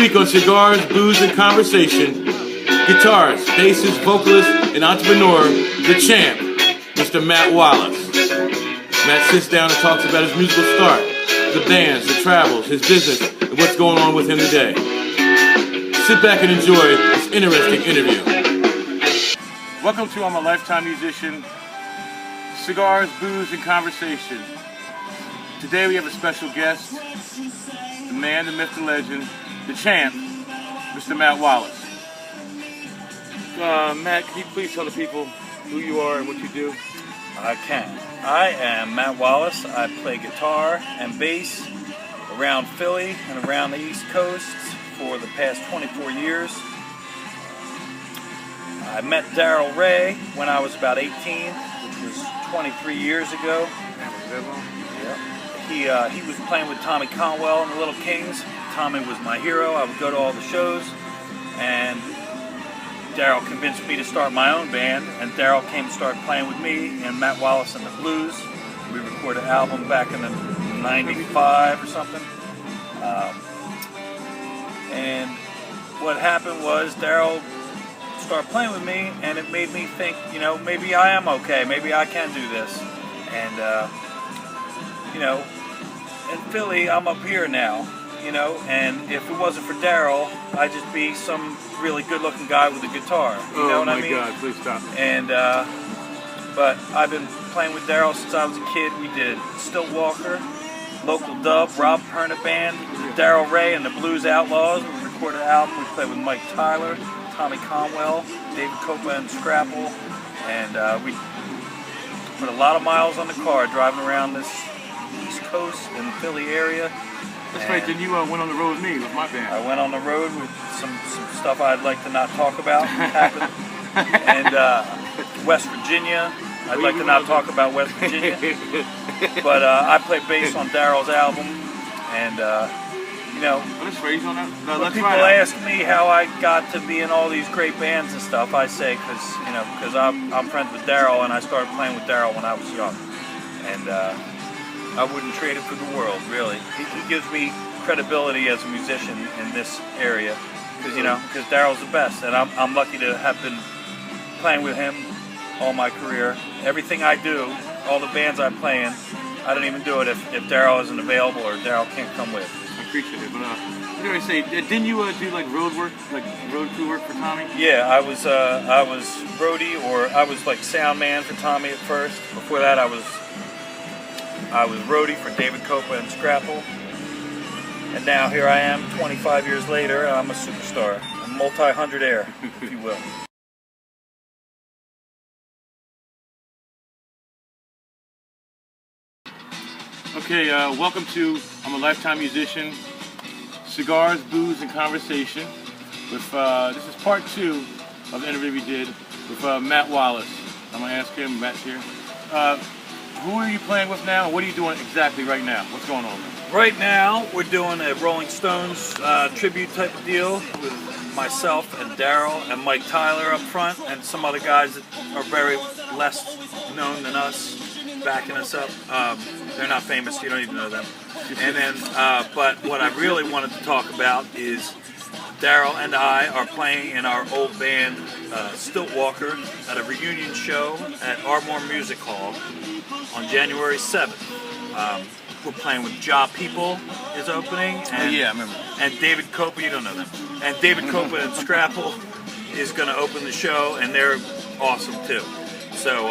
week on Cigars, Booze, and Conversation, guitarist, bassist, vocalist, and entrepreneur, the champ, Mr. Matt Wallace. Matt sits down and talks about his musical start, the bands, the travels, his business, and what's going on with him today. Sit back and enjoy this interesting interview. Welcome to I'm a Lifetime Musician, Cigars, Booze, and Conversation. Today we have a special guest, the man, the myth, the legend, the champ, Mr. Matt Wallace. Matt, can you please tell the people who you are and what you do? I can. I am Matt Wallace. I play guitar and bass around Philly and around the East Coast for the past 24 years. I met Darryl Ray when I was about 18, which was 23 years ago. Yeah. He was playing with Tommy Conwell and the Little Kings. Tommy was my hero. I would go to all the shows, and Darryl convinced me to start my own band, and Darryl came to start playing with me in Matt Wallace and the Blues. We recorded an album back in 95 or something. And what happened was Darryl started playing with me, and it made me think, you know, maybe I am okay, maybe I can do this. And, you know, in Philly, I'm up here now, you know, and if it wasn't for Darryl, I'd just be some really good-looking guy with a guitar. You know what I mean? Oh my God! Please stop. And but I've been playing with Darryl since I was a kid. We did Stilt Walker, Local Dub, Rob Perna Band, Darryl Ray and the Blues Outlaws. We recorded an album. We played with Mike Tyler, Tommy Conwell, David Copa and Scrapple, and we put a lot of miles on the car driving around this East Coast in the Philly area. That's right, then you went on the road with me, with my band. I went on the road with some stuff I'd like to not talk about happened. And West Virginia, I'd like to not talk about West Virginia. But I played bass on Darryl's album, and you know, when people ask me how I got to be in all these great bands and stuff, I say because I'm friends with Darryl, and I started playing with Darryl when I was young. And I wouldn't trade it for the world, really. He gives me credibility as a musician in this area, because Darryl's the best, and I'm lucky to have been playing with him all my career. Everything I do, all the bands I play in, I don't even do it if Darryl isn't available or Darryl can't come with. I appreciate it, but what did I say? Didn't you do like road work, like road crew work for Tommy? Yeah, I was roadie, or I was like sound man for Tommy at first. Before that, I was roadie for David Copa and Scrapple, and now here I am 25 years later, and I'm a superstar, a multi-hundred-aire, if you will. Okay, welcome to I'm a Lifetime Musician, Cigars, Booze, and Conversation. With this is part 2 of the interview we did with Matt Wallace. I'm going to ask him, Matt's here. Who are you playing with now, and what are you doing exactly right now? What's going on? Right now, we're doing a Rolling Stones tribute type of deal with myself and Darryl and Mike Tyler up front, and some other guys that are very less known than us, backing us up. They're not famous, you don't even know them. And then, but what I really wanted to talk about is Darryl and I are playing in our old band, Stilt Walker, at a reunion show at Ardmore Music Hall on January 7th. We're playing with Job People is opening. And, yeah, I remember. And David Copa, you don't know them. And David Copa and Scrapple is going to open the show, and they're awesome too. So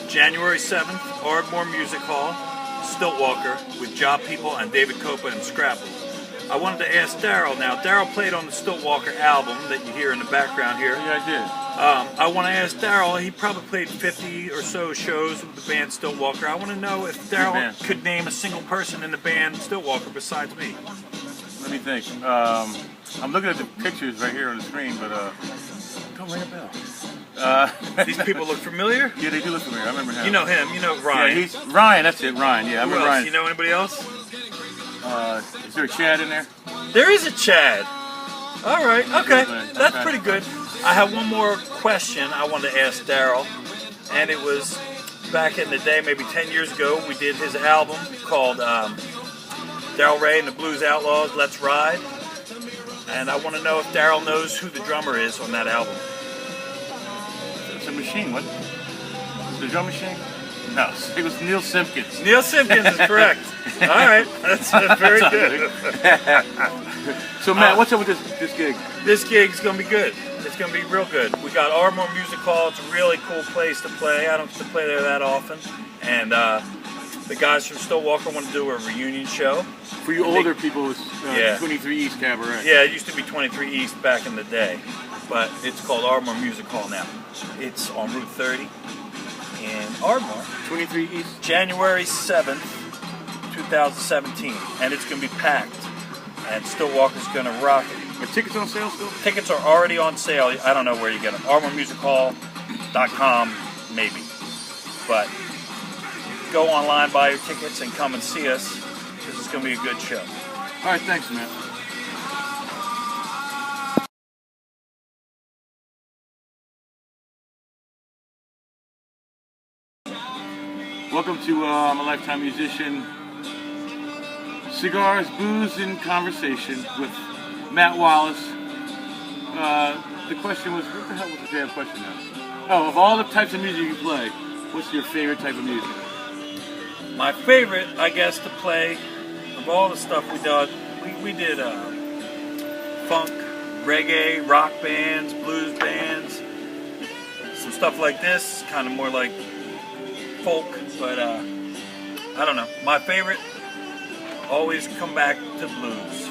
January 7th, Ardmore Music Hall, Stilt Walker with Job People and David Copa and Scrapple. I wanted to ask Darryl now. Darryl played on the Stilt Walker album that you hear in the background here. Yeah, I did. I want to ask Darryl, he probably played 50 or so shows with the band Stilt Walker. I want to know if Darryl could name a single person in the band Stilt Walker besides me. Let me think. I'm looking at the pictures right here on the screen, but don't ring a bell. These people look familiar? Yeah, they do look familiar. I remember him. You know him. You know Ryan. Yeah, he's Ryan. That's it, Ryan. Yeah, I remember Ryan. You know anybody else? Is there a Chad in there? There is a Chad. All right. Okay. That's pretty good. I have one more question I wanted to ask Darryl, and it was back in the day, maybe 10 years ago, we did his album called Darryl Ray and the Blues Outlaws, Let's Ride. and I want to know if Darryl knows who the drummer is on that album. It's a machine, what? The drum machine? No, it was Neil Simpkins. Neil Simpkins is correct. All right, that's very good. So Matt, what's up with this gig? This gig's gonna be good. It's gonna be real good. We got Ardmore Music Hall. It's a really cool place to play. I don't get to play there that often, and the guys from Stillwater want to do a reunion show. For you older people, it's 23 East Cabaret. Yeah, it used to be 23 East back in the day, but it's called Ardmore Music Hall now. It's on Route 30 in Ardmore. 23 East. January 7th, 2017, and it's going to be packed, and Stillwater's going to rock it. Are tickets on sale still? Tickets are already on sale. I don't know where you get them. ArdmoreMusicHall.com, maybe. But go online, buy your tickets, and come and see us. This is going to be a good show. All right, thanks, man. Welcome to I'm a Lifetime Musician. Cigars, Booze, and Conversation with Matt Wallace. The question was, what the hell was the damn question now? Oh, of all the types of music you play, what's your favorite type of music? My favorite, I guess, to play, of all the stuff we did funk, reggae, rock bands, blues bands, some stuff like this, kind of more like folk, but I don't know. My favorite, always come back to blues.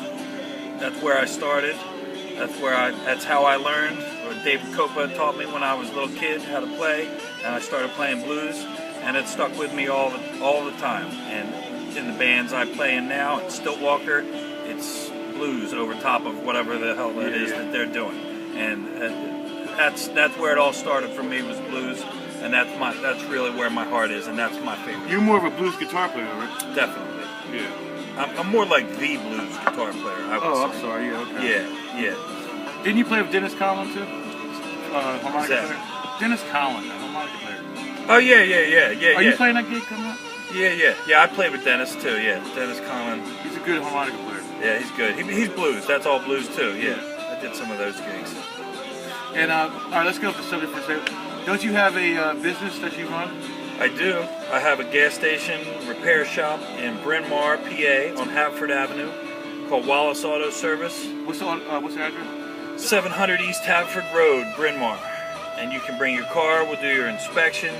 That's where I started. That's how I learned. Or David Copa taught me when I was a little kid how to play, and I started playing blues, and it stuck with me all the time. And in the bands I play in now, at Stillwater, it's blues over top of whatever the hell that is that they're doing, and that's where it all started for me, was blues. And that's really where my heart is, and that's my favorite. You're more of a blues guitar player, right? Definitely. Yeah. I'm more like the blues guitar player, I would say. I'm sorry. Yeah, okay. Yeah. Didn't you play with Dennis Collin too? Harmonica player. Dennis Collin, a harmonica player. Oh yeah. Are you playing that gig coming up? Yeah. I played with Dennis too. Yeah, Dennis Collin. He's a good harmonica player. Yeah, he's good. He's blues. That's all blues too. Yeah, I did some of those gigs. And all right, let's get off the subject for a second. Don't you have a business that you run? I do. I have a gas station repair shop in Bryn Mawr, PA, on Haverford Avenue, called Wallace Auto Service. What's the address? 700 East Haverford Road, Bryn Mawr. And you can bring your car. We'll do your inspection.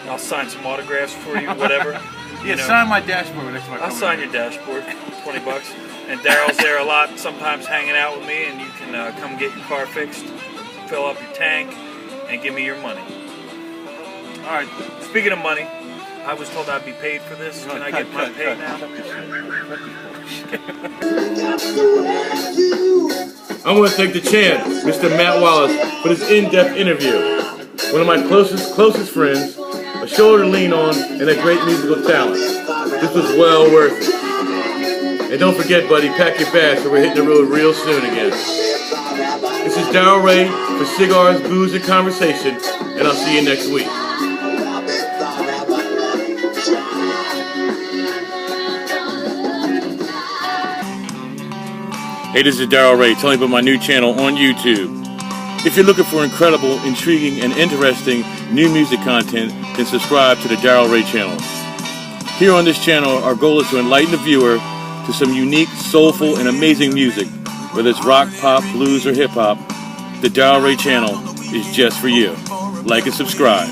I'll sign some autographs for you, whatever. Sign my dashboard next to my car. I'll sign your dashboard, $20. And Darryl's there a lot, sometimes hanging out with me, and you can come get your car fixed, fill up your tank, and give me your money. All right. Speaking of money, I was told I'd be paid for this. Can I get my pay now? I want to thank the champ, Mr. Matt Wallace, for this in-depth interview. One of my closest friends, a shoulder to lean on, and a great musical talent. This was well worth it. And don't forget, buddy, pack your bags, so we're hitting the road real soon again. This is Darryl Ray for Cigars, Booze, and Conversation, and I'll see you next week. Hey, this is Darryl Ray telling you about my new channel on YouTube. If you're looking for incredible, intriguing, and interesting new music content, then subscribe to the Darryl Ray channel. Here on this channel, our goal is to enlighten the viewer to some unique, soulful, and amazing music. Whether it's rock, pop, blues, or hip-hop, the Darryl Ray channel is just for you. Like and subscribe.